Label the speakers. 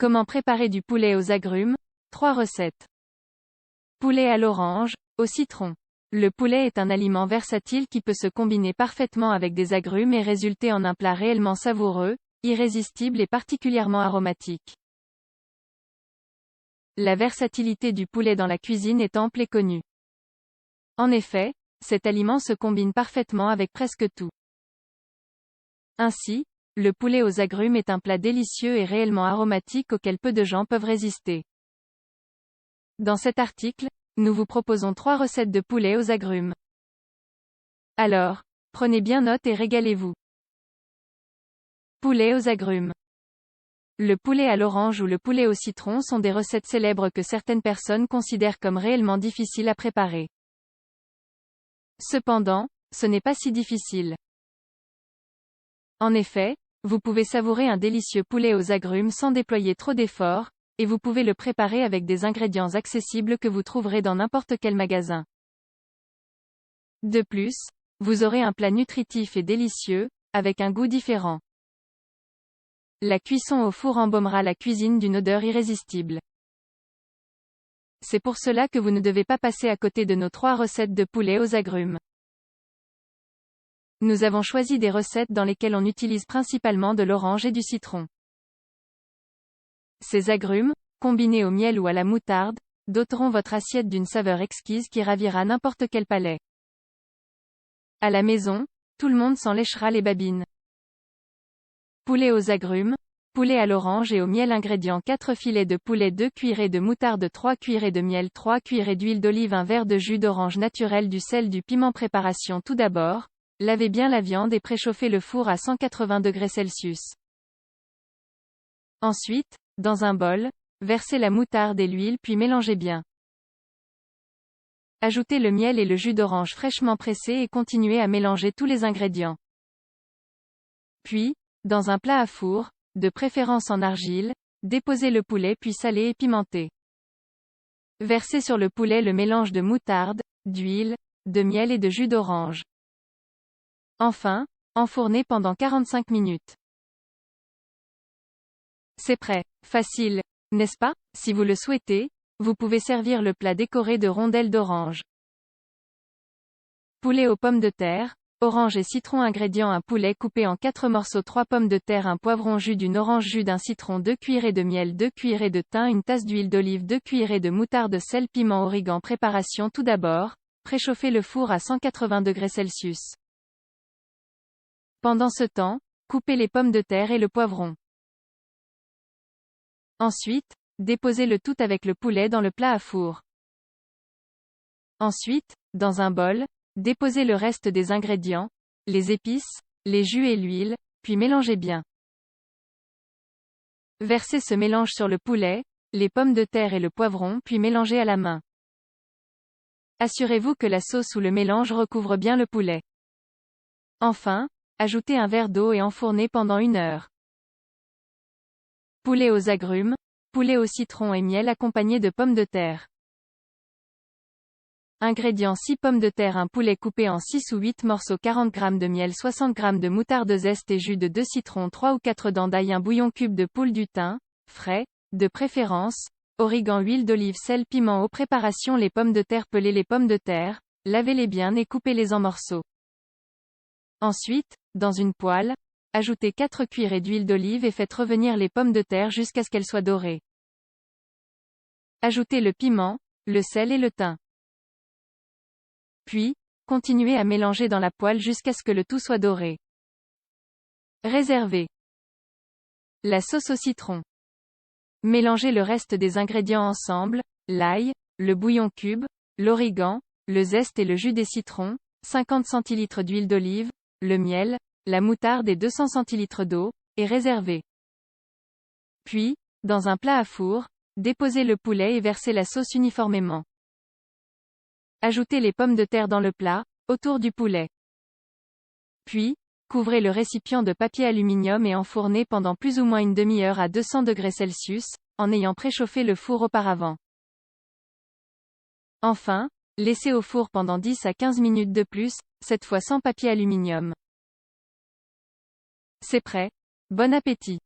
Speaker 1: Comment préparer du poulet aux agrumes? 3 recettes. Poulet à l'orange, au citron. Le poulet est un aliment versatile qui peut se combiner parfaitement avec des agrumes et résulter en un plat réellement savoureux, irrésistible et particulièrement aromatique. La versatilité du poulet dans la cuisine est ample et connue. En effet, cet aliment se combine parfaitement avec presque tout. Ainsi, le poulet aux agrumes est un plat délicieux et réellement aromatique auquel peu de gens peuvent résister. Dans cet article, nous vous proposons 3 recettes de poulet aux agrumes. Alors, prenez bien note et régalez-vous. Poulet aux agrumes. Le poulet à l'orange ou le poulet au citron sont des recettes célèbres que certaines personnes considèrent comme réellement difficiles à préparer. Cependant, ce n'est pas si difficile. En effet, vous pouvez savourer un délicieux poulet aux agrumes sans déployer trop d'efforts, et vous pouvez le préparer avec des ingrédients accessibles que vous trouverez dans n'importe quel magasin. De plus, vous aurez un plat nutritif et délicieux, avec un goût différent. La cuisson au four embaumera la cuisine d'une odeur irrésistible. C'est pour cela que vous ne devez pas passer à côté de nos 3 recettes de poulet aux agrumes. Nous avons choisi des recettes dans lesquelles on utilise principalement de l'orange et du citron. Ces agrumes, combinés au miel ou à la moutarde, doteront votre assiette d'une saveur exquise qui ravira n'importe quel palais. À la maison, tout le monde s'en léchera les babines. Poulet aux agrumes, poulet à l'orange et au miel. Ingrédients: 4 filets de poulet, 2 cuillerées de moutarde, 3 cuillerées de miel, 3 cuillerées d'huile d'olive, un verre de jus d'orange naturel, du sel, du piment. Préparation: tout d'abord, lavez bien la viande et préchauffez le four à 180 degrés Celsius. Ensuite, dans un bol, versez la moutarde et l'huile puis mélangez bien. Ajoutez le miel et le jus d'orange fraîchement pressé et continuez à mélanger tous les ingrédients. Puis, dans un plat à four, de préférence en argile, déposez le poulet puis salez et pimentez. Versez sur le poulet le mélange de moutarde, d'huile, de miel et de jus d'orange. Enfin, enfournez pendant 45 minutes. C'est prêt. Facile, n'est-ce pas? Si vous le souhaitez, vous pouvez servir le plat décoré de rondelles d'orange. Poulet aux pommes de terre, orange et citron. Ingrédients: un poulet coupé en 4 morceaux, 3 pommes de terre, un poivron, jus d'une orange, jus d'un citron, 2 cuillerées de miel, 2 cuillerées de thym, une tasse d'huile d'olive, 2 cuillerées de moutarde, sel, piment, origan. Préparation: tout d'abord, préchauffez le four à 180 degrés Celsius. Pendant ce temps, coupez les pommes de terre et le poivron. Ensuite, déposez le tout avec le poulet dans le plat à four. Ensuite, dans un bol, déposez le reste des ingrédients, les épices, les jus et l'huile, puis mélangez bien. Versez ce mélange sur le poulet, les pommes de terre et le poivron puis mélangez à la main. Assurez-vous que la sauce ou le mélange recouvre bien le poulet. Enfin, ajoutez un verre d'eau et enfournez pendant 1 heure. Poulet aux agrumes, poulet au citron et miel accompagné de pommes de terre. Ingrédients: 6 pommes de terre, un poulet coupé en 6 ou 8 morceaux, 40 g de miel, 60 g de moutarde, zeste et jus de 2 citrons, 3 ou 4 dents d'ail, un bouillon, cube de poule, du thym, frais, de préférence, origan, huile d'olive, sel, piment. Aux préparations: les pommes de terre, pelez les pommes de terre, lavez-les bien et coupez-les en morceaux. Ensuite, dans une poêle, ajoutez 4 cuillerées d'huile d'olive et faites revenir les pommes de terre jusqu'à ce qu'elles soient dorées. Ajoutez le piment, le sel et le thym. Puis, continuez à mélanger dans la poêle jusqu'à ce que le tout soit doré. Réservez. La sauce au citron. Mélangez le reste des ingrédients ensemble, l'ail, le bouillon cube, l'origan, le zeste et le jus des citrons, 50 centilitres d'huile d'olive, le miel, la moutarde et 200 centilitres d'eau, et réservez. Puis, dans un plat à four, déposez le poulet et versez la sauce uniformément. Ajoutez les pommes de terre dans le plat, autour du poulet. Puis, couvrez le récipient de papier aluminium et enfournez pendant plus ou moins une demi-heure à 200 degrés Celsius, en ayant préchauffé le four auparavant. Enfin, laissez au four pendant 10 à 15 minutes de plus, cette fois sans papier aluminium. C'est prêt. Bon appétit!